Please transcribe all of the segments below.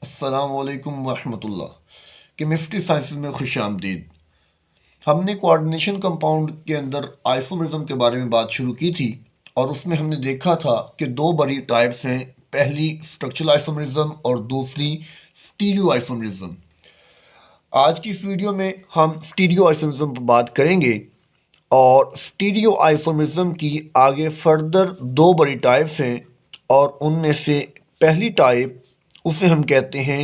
अस्सलामुअलैकुम वरहमतुल्लाह। Chemistry sciences में खुश आमदीद। हमने कोऑर्डिनेशन कंपाउंड के अंदर आइसोमरिज्म के बारे में बात शुरू की थी और उसमें हमने देखा था कि दो बड़ी टाइप्स हैं, पहली स्ट्रक्चरल आइसोमरिज्म और दूसरी स्टीरियो आइसोमरिज्म। आज की इस वीडियो में हम स्टीरियो आइसोमरिज्म पर बात करेंगे और स्टीरियो आइसोमरिज्म की आगे फर्दर दो बड़ी टाइप्स हैं और उनमें से पहली टाइप उसे हम कहते हैं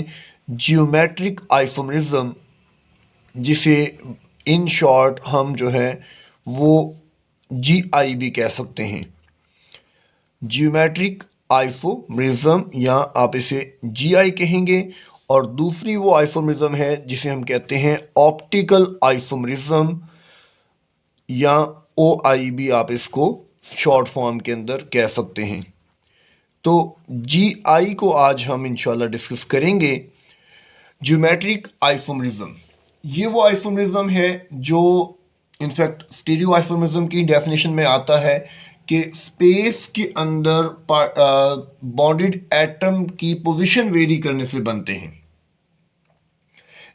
जियोमेट्रिक आइसोमरिज्म, जिसे इन शॉर्ट हम जो है वो जीआई भी कह सकते हैं। जियोमेट्रिक आइसोमरिज्म या आप इसे जीआई कहेंगे। और दूसरी वो आइसोमरिज्म है जिसे हम कहते हैं ऑप्टिकल आइसोमरिज्म या ओआई भी आप इसको शॉर्ट फॉर्म के अंदर कह सकते हैं। तो जीआई को आज हम इंशाल्लाह डिस्कस करेंगे। ज्योमेट्रिक आइसोमरिज्म ये वो आइसोमरिज्म है जो इनफैक्ट स्टीरियो आइसोमरिज्म की डेफिनेशन में आता है कि स्पेस के अंदर बॉन्डेड एटम की पोजीशन वेरी करने से बनते हैं।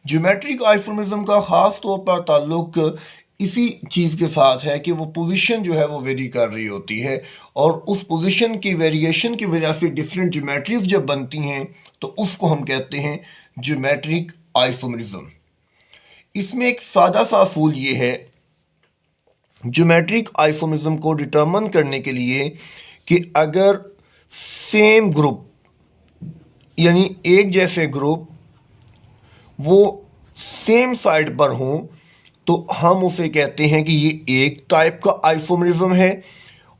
ज्योमेट्रिक आइसोमरिज्म का खास तौर पर ताल्लुक इसी चीज़ के साथ है कि वो पोजीशन जो है वो वेरी कर रही होती है और उस पोजीशन की वेरिएशन की वजह से डिफरेंट ज्योमेट्रीज जब बनती हैं तो उसको हम कहते हैं ज्योमेट्रिक आइसोमरिज्म। इसमें एक सादा सा असूल ये है ज्योमेट्रिक आइसोमरिज्म को डिटरमिन करने के लिए कि अगर सेम ग्रुप यानी एक जैसे ग्रुप वो सेम साइड पर हों तो हम उसे कहते हैं कि ये एक टाइप का आइसोमरिज्म है,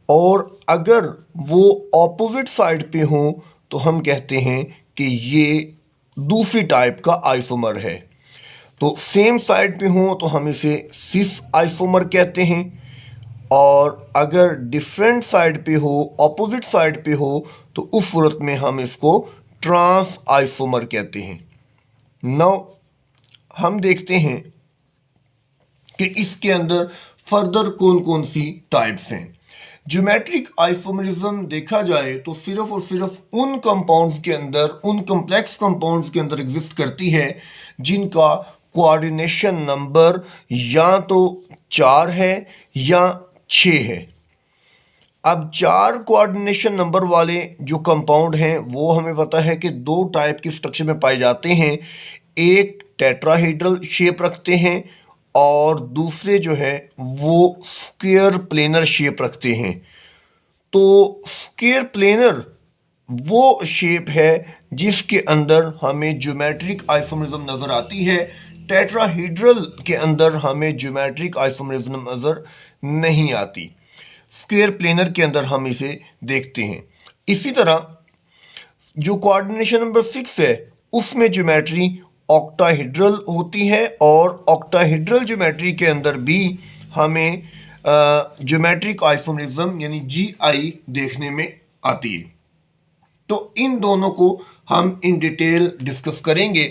और अगर वो ऑपोजिट साइड पे हों तो हम कहते हैं कि ये दूसरी टाइप का आइसोमर है। तो सेम साइड पे हों तो हम इसे सिस आइसोमर कहते हैं, और अगर डिफरेंट साइड पे हो, ऑपोजिट साइड पे हो, तो उस सूरत में हम इसको ट्रांस आइसोमर कहते हैं। नाउ हम देखते हैं कि इसके अंदर फर्दर कौन कौन सी टाइप्स हैं। ज्योमेट्रिक आइसोमरिज्म देखा जाए तो सिर्फ और सिर्फ उन कंपाउंड्स के अंदर, उन कॉम्प्लेक्स कंपाउंड्स के अंदर एग्जिस्ट करती है जिनका कोऑर्डिनेशन नंबर या तो 4 है या 6 है। अब 4 कोऑर्डिनेशन नंबर वाले जो कंपाउंड हैं वो हमें पता है कि दो टाइप के स्ट्रक्चर में पाए जाते हैं। एक टेट्राहेड्रल शेप रखते हैं और दूसरे जो है वो स्क्वायर प्लेनर शेप रखते हैं। तो स्क्वायर प्लेनर वो शेप है जिसके अंदर हमें ज्योमेट्रिक आइसोमरिज्म नज़र आती है। टेट्राहेड्रल के अंदर हमें ज्योमेट्रिक आइसोमरिज्म नज़र नहीं आती। स्क्वायर प्लेनर के अंदर हम इसे देखते हैं। इसी तरह जो कोऑर्डिनेशन नंबर 6 है उसमें ज्योमेट्री ऑक्टाहेड्रल होती है, और ऑक्टाहेड्रल ज्योमेट्री के अंदर भी हमें ज्योमेट्रिक आइसोमरिज्म यानी जीआई देखने में आती है। तो इन दोनों को हम इन डिटेल डिस्कस करेंगे।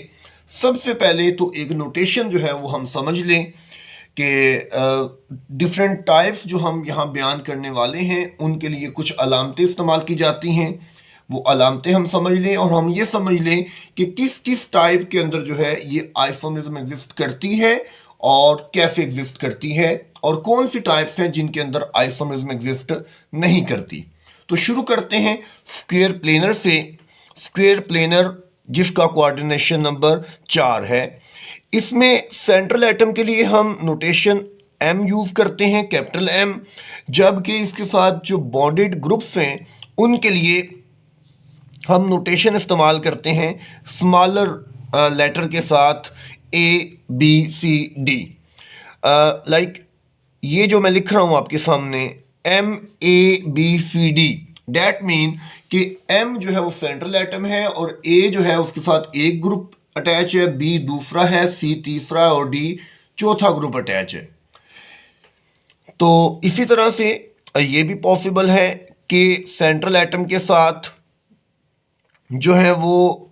सबसे पहले तो एक नोटेशन जो है वो हम समझ लें कि डिफरेंट टाइप्स जो हम यहाँ बयान करने वाले हैं उनके लिए कुछ अलामतें इस्तेमाल की जाती हैं। वो अलामतें हम समझ लें और हम ये समझ लें कि किस किस टाइप के अंदर जो है ये आइसोमरिज्म एग्जिस्ट करती है और कैसे एग्जिस्ट करती है, और कौन सी टाइप्स हैं जिनके अंदर आइसोमरिज्म एग्जिस्ट नहीं करती। तो शुरू करते हैं स्क्वायर प्लेनर से। स्क्वायर प्लेनर जिसका कोऑर्डिनेशन नंबर 4 है, इसमें सेंट्रल एटम के लिए हम नोटेशन एम यूज करते हैं, कैपिटल एम, जबकि इसके साथ जो बॉन्डेड ग्रुप्स हैं उनके लिए हम नोटेशन इस्तेमाल करते हैं स्मॉलर लेटर के साथ A B C D. Like ये जो मैं लिख रहा हूँ आपके सामने MABCD, डैट मीन कि M जो है वो सेंट्रल एटम है और A जो है उसके साथ एक ग्रुप अटैच है, B दूसरा है, C तीसरा और D चौथा ग्रुप अटैच है। तो इसी तरह से ये भी पॉसिबल है कि सेंट्रल एटम के साथ जो है वो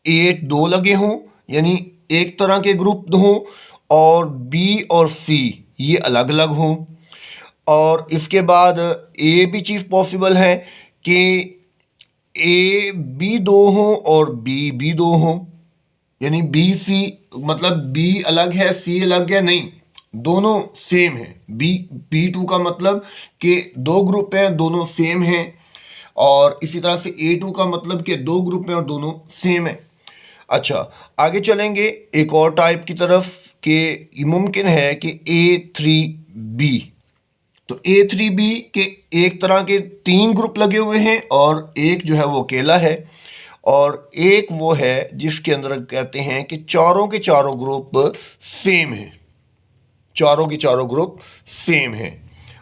2 लगे हों, यानी एक तरह के ग्रुप हों, और B और C ये अलग अलग हों। और इसके बाद ये भी चीज़ पॉसिबल है कि ए बी दो हों और बी बी दो हों, यानी बी सी, मतलब बी अलग है सी अलग है, नहीं, दोनों सेम है। बी टू का मतलब कि दो ग्रुप हैं दोनों सेम हैं, और इसी तरह से ए टू का मतलब कि दो ग्रुप हैं और दोनों सेम है। अच्छा, आगे चलेंगे एक और टाइप की तरफ कि मुमकिन है कि ए थ्री बी। तो ए थ्री बी के एक तरह के तीन ग्रुप लगे हुए हैं और एक जो है वो अकेला है, और एक वो है जिसके अंदर कहते हैं कि चारों के चारों ग्रुप सेम है, चारों के चारों ग्रुप सेम है।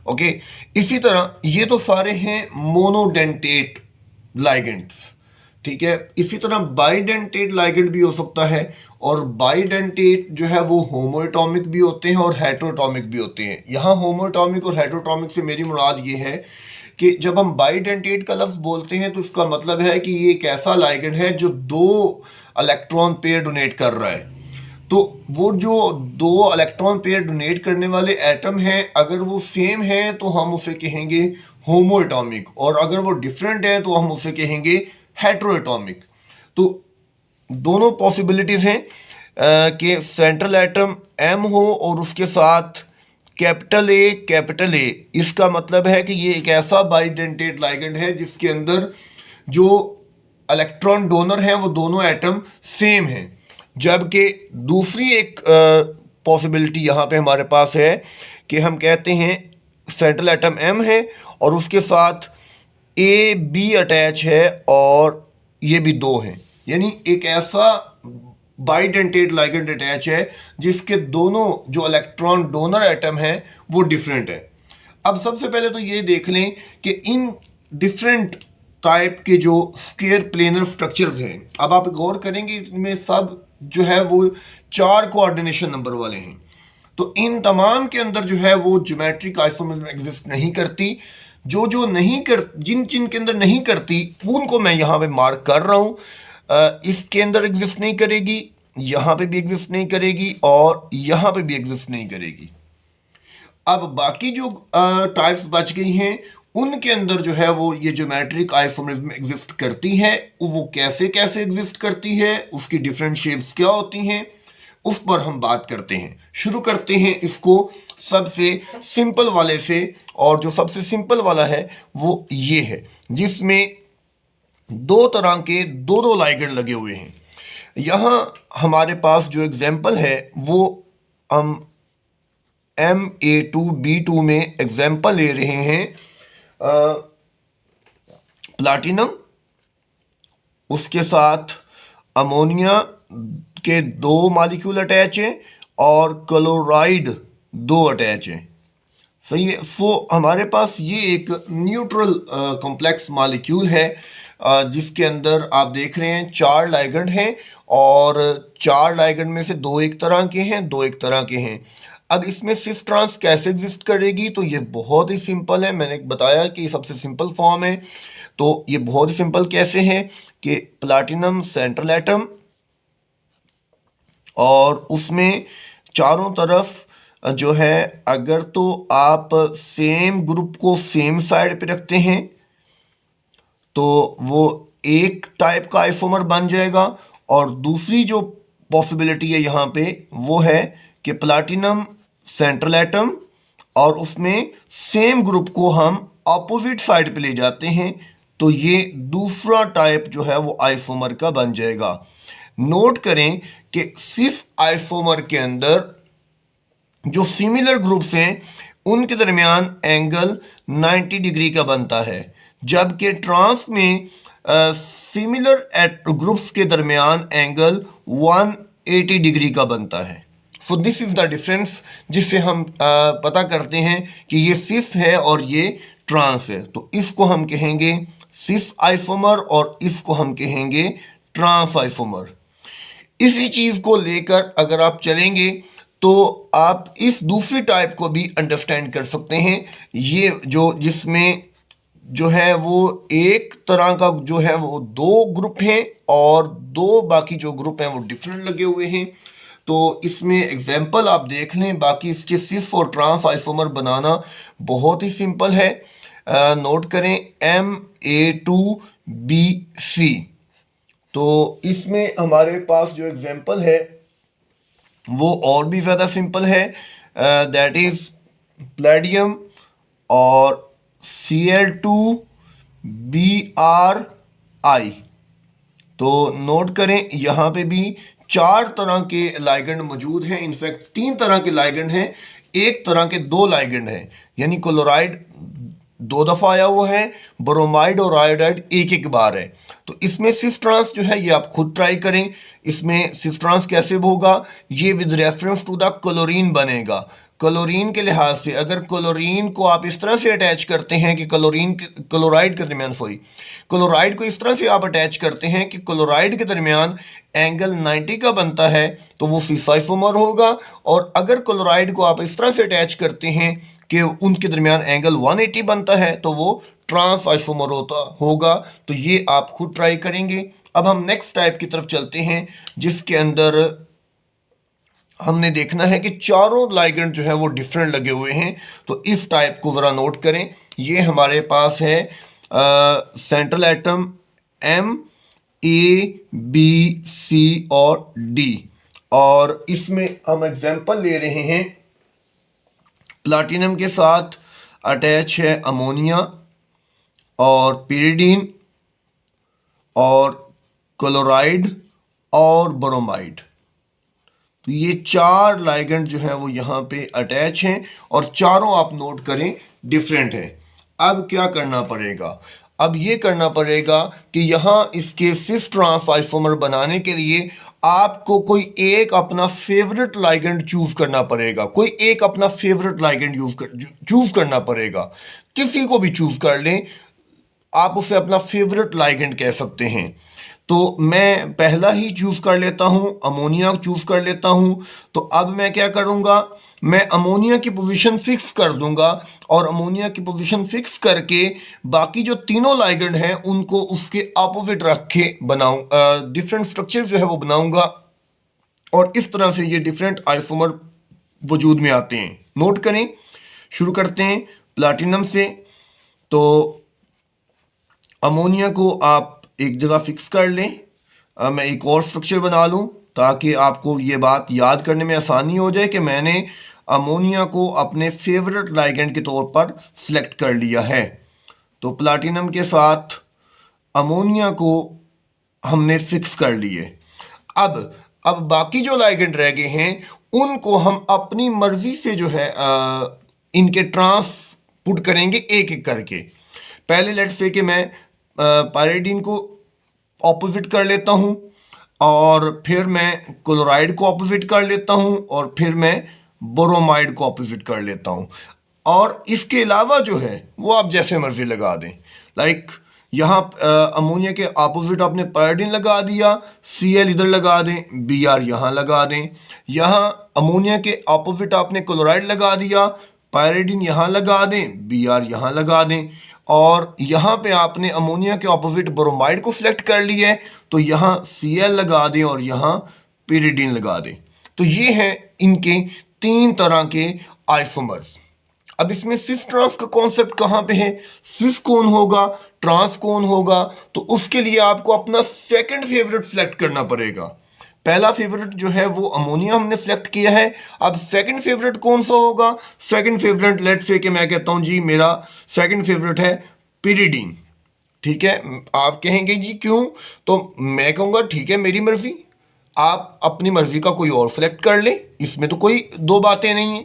ओके, इसी तरह ये तो सारे हैं मोनोडेंटेट लाइगेंड्स, ठीक है। इसी तरह बाइडेंटेट लाइगेंड भी हो सकता है, और बाइडेंटेट जो है वो होमोएटॉमिक भी होते हैं और हेटेरोटॉमिक भी होते हैं। यहाँ होमोएटॉमिक और हेटेरोटॉमिक से मेरी मुराद ये है कि जब हम बाइडेंटेट का लफ्ज़ बोलते हैं तो इसका मतलब है कि ये एक ऐसा लाइगेंड है जो दो इलेक्ट्रॉन पेयर डोनेट कर रहा है। तो वो जो दो इलेक्ट्रॉन पेयर डोनेट करने वाले एटम हैं, अगर वो सेम हैं तो हम उसे कहेंगे होमोएटॉमिक, और अगर वो डिफरेंट हैं तो हम उसे कहेंगे हेटेरोएटॉमिक। तो दोनों पॉसिबिलिटीज़ हैं कि सेंट्रल एटम एम हो और उसके साथ कैपिटल ए। इसका मतलब है कि ये एक ऐसा बाइडेंटेट लाइगेंड है जिसके अंदर जो इलेक्ट्रॉन डोनर हैं वो दोनों एटम सेम हैं। जबकि दूसरी एक पॉसिबिलिटी यहाँ पे हमारे पास है कि हम कहते हैं सेंट्रल एटम एम है और उसके साथ ए बी अटैच है और ये भी दो हैं, यानी एक ऐसा बाइडेंटेट लाइगेंड अटैच है जिसके दोनों जो इलेक्ट्रॉन डोनर एटम है वो डिफरेंट है। अब सबसे पहले तो ये देख लें कि इन डिफरेंट टाइप के जो स्क्वायर प्लेनर स्ट्रक्चर्स हैं, अब आप गौर करेंगे इनमें सब जो है वो चार कोऑर्डिनेशन नंबर वाले हैं। तो इन तमाम के अंदर जो है वो ज्योमेट्रिक आइसोमर्स एग्जिस्ट नहीं करती। जो नहीं कर जिन जिन के अंदर नहीं करती उनको मैं यहाँ पे मार्क कर रहा हूँ। इसके अंदर एग्जिस्ट नहीं करेगी, यहाँ पे भी एग्जिस्ट नहीं करेगी और यहाँ पे भी एग्जिस्ट नहीं करेगी। अब बाकी जो टाइप्स बच गई हैं उनके अंदर जो है वो ये ज्योमेट्रिक आइसोमरिज्म एग्जिस्ट करती है। वो कैसे कैसे एग्जिस्ट करती है, उसकी डिफरेंट शेप्स क्या होती हैं, उस पर हम बात करते हैं। शुरू करते हैं इसको सबसे सिंपल वाले से, और जो सबसे सिंपल वाला है वो ये है जिसमें दो तरह के दो दो लाइगेंड लगे हुए हैं। यहाँ हमारे पास जो एग्जाम्पल है वो हम Ma2B2 में एग्जाम्पल ले रहे हैं प्लाटिनम, उसके साथ अमोनिया के दो मॉलिक्यूल अटैच हैं और क्लोराइड दो अटैच हैं। सही है। सो हमारे पास ये एक न्यूट्रल कॉम्प्लेक्स मॉलिक्यूल है जिसके अंदर आप देख रहे हैं चार लाइगेंड हैं, और चार लाइगेंड में से दो एक तरह के हैं, दो एक तरह के हैं। अब इसमें सिस ट्रांस कैसे एग्जिस्ट करेगी, तो ये बहुत ही सिंपल है। मैंने बताया कि सबसे सिंपल फॉर्म है, तो ये बहुत ही सिंपल कैसे है कि प्लाटिनम सेंट्रल एटम और उसमें चारों तरफ जो है अगर तो आप सेम ग्रुप को सेम साइड पे रखते हैं तो वो एक टाइप का आइसोमर बन जाएगा, और दूसरी जो पॉसिबिलिटी है यहाँ पे वो है कि प्लाटिनम सेंट्रल एटम और उसमें सेम ग्रुप को हम अपोजिट साइड पे ले जाते हैं तो ये दूसरा टाइप जो है वो आइसोमर का बन जाएगा। नोट करें कि सिस आइसोमर के अंदर जो सिमिलर ग्रुप्स हैं उनके दरमियान एंगल 90 डिग्री का बनता है, जबकि ट्रांस में सिमिलर ग्रुप्स के दरमियान एंगल 180 डिग्री का बनता है। So this is the difference जिससे हम पता करते हैं कि ये सिस है और ये ट्रांस है। तो इसको हम कहेंगे सिस आइसोमर और इसको हम कहेंगे ट्रांस आइसोमर। इसी चीज को लेकर अगर आप चलेंगे तो आप इस दूसरी टाइप को भी अंडरस्टैंड कर सकते हैं। ये जो जिसमें जो है वो एक तरह का जो है वो दो ग्रुप हैं और दो बाकी जो ग्रुप हैं वो डिफरेंट लगे हुए हैं। तो इसमें एग्जाम्पल आप देख लें, बाकी इसके सिस और ट्रांस आइसोमर बनाना बहुत ही सिंपल है। नोट करें बी सी। तो इसमें हमारे पास जो एग्जांपल है वो और भी ज़्यादा सिंपल है, दैट इज़ प्लेडियम और Cl2Br। तो नोट करें यहाँ पे भी 4 तरह के लाइगेंड मौजूद हैं, इनफैक्ट 3 तरह के लाइगेंड हैं, एक तरह के 2 लाइगेंड हैं, यानी क्लोराइड 2 दफ़ा आया हुआ है, ब्रोमाइड और आयोडाइड एक एक बार है। तो इसमें सिस ट्रांस जो है ये आप खुद ट्राई करें। इसमें सिस ट्रांस कैसे होगा, ये with reference to the chlorine बनेगा। क्लोरीन के लिहाज से अगर क्लोरीन को आप इस तरह से अटैच करते हैं कि क्लोराइड के दरमियान क्लोराइड को इस तरह से आप अटैच करते हैं कि क्लोराइड के दरमियान एंगल 90 का बनता है, तो वो सिस आइसोमर होगा। और अगर क्लोराइड को आप इस तरह से अटैच करते हैं कि उनके दरमियान एंगल 180 बनता है, तो वो ट्रांस आइसोमर होगा। तो ये आप खुद ट्राई करेंगे। अब हम नेक्स्ट टाइप की तरफ चलते हैं, जिसके अंदर हमने देखना है कि चारों लाइगेंड जो है वो डिफरेंट लगे हुए हैं। तो इस टाइप को ज़रा नोट करें। ये हमारे पास है central atom M, A, B, C और D। और इसमें हम एग्जांपल ले रहे हैं, प्लाटिनम के साथ अटैच है अमोनिया और पिरिडीन और क्लोराइड और ब्रोमाइड। तो ये 4 लाइगेंड जो है वो यहाँ पे अटैच हैं और चारों आप नोट करें डिफरेंट है। अब क्या करना पड़ेगा, अब ये करना पड़ेगा कि यहाँ इसके सिस ट्रांस आइसोमर बनाने के लिए आपको कोई एक अपना फेवरेट लाइगेंड चूज करना पड़ेगा। कोई एक अपना फेवरेट लाइगेंड चूज करना पड़ेगा। किसी को भी चूज कर लें, आप उसे अपना फेवरेट लाइगेंड कह सकते हैं। तो मैं पहला ही चूज कर लेता हूं, अमोनिया चूज कर लेता हूं। तो अब मैं क्या करूंगा, मैं अमोनिया की पोजीशन फिक्स कर दूंगा और अमोनिया की पोजीशन फिक्स करके बाकी जो तीनों लाइगेंड हैं उनको उसके अपोजिट रख के डिफरेंट स्ट्रक्चर जो है वो बनाऊंगा। और इस तरह से ये डिफरेंट आइसोमर वजूद में आते हैं। नोट करें, शुरू करते हैं प्लाटिनम से। तो अमोनिया को आप एक जगह फिक्स कर लें। मैं एक और स्ट्रक्चर बना लूं ताकि आपको ये बात याद करने में आसानी हो जाए कि मैंने अमोनिया को अपने फेवरेट लाइगेंड के तौर पर सिलेक्ट कर लिया है। तो प्लाटिनम के साथ अमोनिया को हमने फिक्स कर लिए। अब बाकी जो लाइगेंड रह गए हैं उनको हम अपनी मर्जी से जो है इनके ट्रांस पुट करेंगे एक एक करके। पहले लेट्स से कि मैं पायरिडीन को ऑपोजिट कर लेता हूं और फिर मैं क्लोराइड को ऑपोजिट कर लेता हूं और फिर मैं ब्रोमाइड को ऑपोजिट कर लेता हूं। और इसके अलावा जो है वो आप जैसे मर्जी लगा दें। लाइक यहाँ अमोनिया के ऑपोजिट आपने पायरिडीन लगा दिया, Cl इधर लगा दें, Br यहाँ लगा दें। यहाँ अमोनिया के ऑपोजिट आपने क्लोराइड लगा दिया, पायरिडीन यहाँ लगा दें, Br यहाँ लगा दें। और यहाँ पे आपने अमोनिया के ऑपोजिट ब्रोमाइड को सिलेक्ट कर लिया है, तो यहाँ Cl लगा दें और यहाँ पिरिडीन लगा दें। तो ये हैं इनके 3 तरह के आइसोमर्स। अब इसमें सिस ट्रांस का कॉन्सेप्ट कहाँ पे है, सिस कौन होगा, ट्रांस कौन होगा, तो उसके लिए आपको अपना सेकंड फेवरेट सिलेक्ट करना पड़ेगा। पहला फेवरेट जो है वो अमोनिया हमने सिलेक्ट किया है। अब सेकंड फेवरेट कौन सा होगा, सेकंड फेवरेट लेट्स से कि मैं कहता हूं जी मेरा सेकंड फेवरेट है पिरिडीन। ठीक है, आप कहेंगे जी क्यों, तो मैं कहूँगा ठीक है मेरी मर्जी, आप अपनी मर्जी का कोई और सिलेक्ट कर लें, इसमें तो कोई दो बातें नहीं है।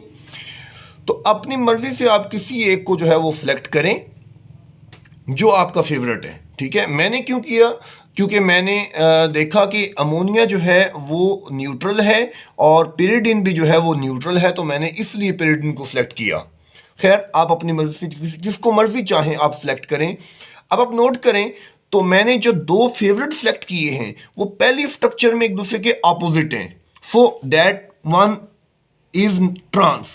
तो अपनी मर्जी से आप किसी एक को जो है वो सिलेक्ट करें जो आपका फेवरेट है। ठीक है, मैंने क्यों किया, क्योंकि मैंने देखा कि अमोनिया जो है वो न्यूट्रल है और पिरिडीन भी जो है वो न्यूट्रल है, तो मैंने इसलिए पिरिडीन को सिलेक्ट किया। खैर, आप अपनी मर्जी से जिसको मर्जी चाहें आप सिलेक्ट करें। अब आप नोट करें, तो मैंने जो 2 फेवरेट सिलेक्ट किए हैं वो पहली स्ट्रक्चर में एक दूसरे के ऑपोजिट हैं, so that one is trans,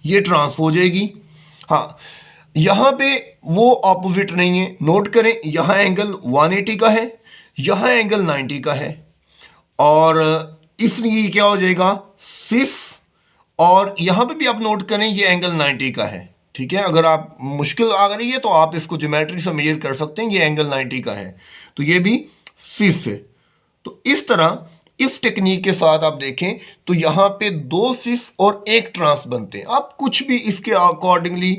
ये ट्रांस हो जाएगी। हाँ, यहां पे वो ऑपोजिट नहीं है। नोट करें, यहां एंगल 180 का है, यहां एंगल 90 का है, और इसलिए क्या हो जाएगा सिस। और यहां पे भी आप नोट करें ये एंगल 90 का है, ठीक है, अगर आप मुश्किल आ रही है तो आप इसको ज्योमेट्री से मेजर कर सकते हैं, ये एंगल 90 का है, तो ये भी सिस है। तो इस तरह इस टेक्निक के साथ आप देखें तो यहाँ पे 2 सिस और 1 ट्रांस बनते हैं। आप कुछ भी इसके अकॉर्डिंगली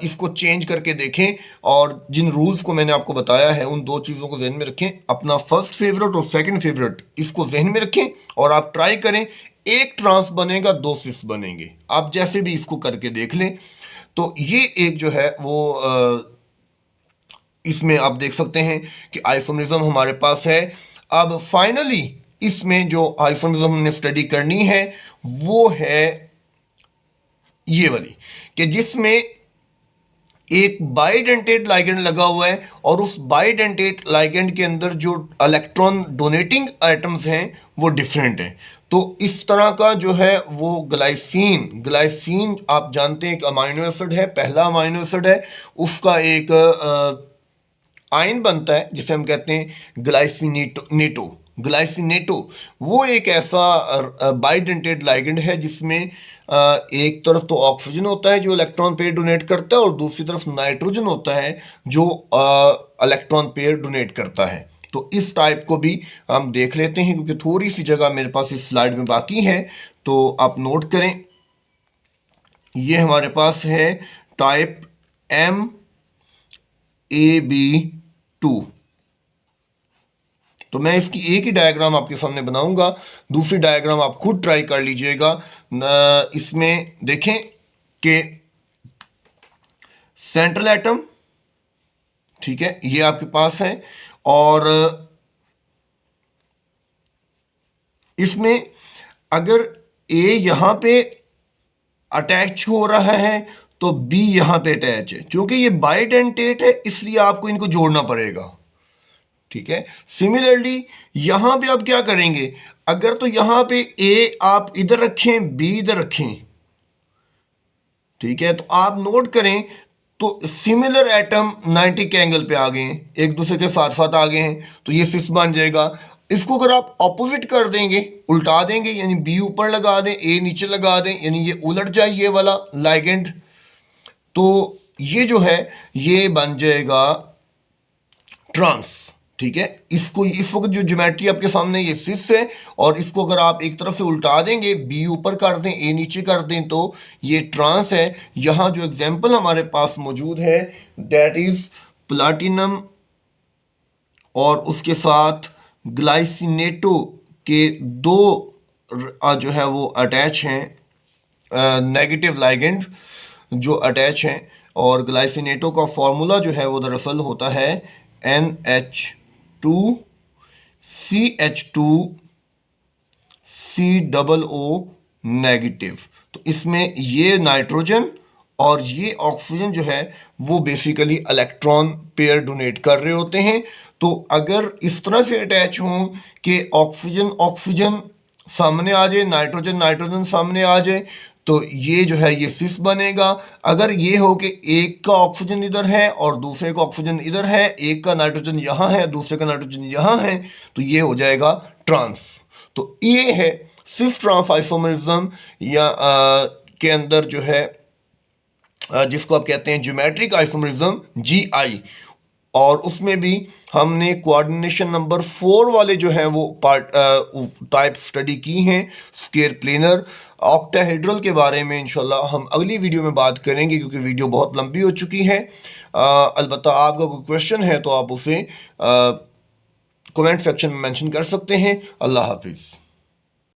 इसको चेंज करके देखें, और जिन रूल्स को मैंने आपको बताया है उन 2 चीज़ों को जहन में रखें। अपना फर्स्ट फेवरेट और सेकंड फेवरेट इसको जहन में रखें और आप ट्राई करें। 1 ट्रांस बनेगा, 2 सिस बनेंगे, आप जैसे भी इसको करके देख लें। तो ये एक जो है वो इसमें आप देख सकते हैं कि आइसोमेरिज्म हमारे पास है। अब फाइनली इसमें जो आइसोमेरिज्म हमने स्टडी करनी है वो है ये वाली, कि जिसमें एक बाइडेंटेट लाइगेंड लगा हुआ है और उस बाइडेंटेट लाइगेंड के अंदर जो इलेक्ट्रॉन डोनेटिंग आइटम्स हैं वो डिफरेंट हैं। तो इस तरह का जो है वो ग्लाइसिन आप जानते हैं एक अमाइनो एसिड है, पहला अमाइनो एसिड है, उसका एक आयन बनता है जिसे हम कहते हैं ग्लाइसिनेटो। वो एक ऐसा बाइडेंटेट लाइगेंड है जिसमें एक तरफ तो ऑक्सीजन होता है जो इलेक्ट्रॉन पेयर डोनेट करता है और दूसरी तरफ नाइट्रोजन होता है जो इलेक्ट्रॉन पेयर डोनेट करता है। तो इस टाइप को भी हम देख लेते हैं, क्योंकि थोड़ी सी जगह मेरे पास इस स्लाइड में बाकी है, तो आप नोट करें। ये हमारे पास है टाइप MAB2। तो मैं इसकी एक ही डायग्राम आपके सामने बनाऊंगा, दूसरी डायग्राम आप खुद ट्राई कर लीजिएगा। इसमें देखें कि सेंट्रल एटम, ठीक है, ये आपके पास है, और इसमें अगर A यहां पे अटैच हो रहा है तो B यहां पे अटैच है। क्योंकि ये बाइडेंटेट है इसलिए आपको इनको जोड़ना पड़ेगा, ठीक है। सिमिलरली यहां पे आप क्या करेंगे, अगर तो यहां पे A आप इधर रखें, B इधर रखें, ठीक है, तो आप नोट करें तो सिमिलर एटम 90 के एंगल पे आ गए हैं, एक दूसरे के साथ साथ आ गए हैं, तो ये सिस बन जाएगा। इसको अगर आप ऑपोजिट कर देंगे, उल्टा देंगे, यानी B ऊपर लगा दें, A नीचे लगा दें, यानी ये उलट जाए ये वाला लाइगेंड, तो ये जो है ये बन जाएगा ट्रांस, ठीक है। इसको इस वक्त जो ज्योमेट्री आपके सामने ये सिस है, और इसको अगर आप एक तरफ से उल्टा देंगे, B ऊपर कर दें, A नीचे कर दें, तो ये ट्रांस है। यहाँ जो एग्जांपल हमारे पास मौजूद है दैट इज प्लाटिनम और उसके साथ ग्लाइसिनेटो के 2 जो है वो अटैच हैं, नेगेटिव लाइगेंड जो अटैच हैं, और ग्लाइसिनेटो का फॉर्मूला जो है वो दरअसल होता है NH2CH2COO नेगेटिव। तो इसमें ये नाइट्रोजन और ये ऑक्सीजन जो है वो बेसिकली इलेक्ट्रॉन पेयर डोनेट कर रहे होते हैं। तो अगर इस तरह से अटैच हों कि ऑक्सीजन ऑक्सीजन सामने आ जाए, नाइट्रोजन नाइट्रोजन सामने आ जाए, तो ये जो है ये सिस बनेगा। अगर ये हो कि एक का ऑक्सीजन इधर है और दूसरे का ऑक्सीजन इधर है, एक का नाइट्रोजन यहाँ है दूसरे का नाइट्रोजन यहाँ है, तो ये हो जाएगा ट्रांस। तो ये है सिस ट्रांस आइसोमेरिज्म या के अंदर जो है जिसको आप कहते हैं ज्योमेट्रिक आइसोमेरिज्म GI, और उसमें भी हमने कोऑर्डिनेशन नंबर 4 वाले जो हैं वो पार्ट टाइप स्टडी की हैं। स्क्वायर प्लेनर ऑक्टाहेड्रल के बारे में इंशाल्लाह हम अगली वीडियो में बात करेंगे, क्योंकि वीडियो बहुत लंबी हो चुकी है। अलबत्ता आपका कोई क्वेश्चन है तो आप उसे कमेंट सेक्शन में मेंशन कर सकते हैं। अल्लाह हाफिज़।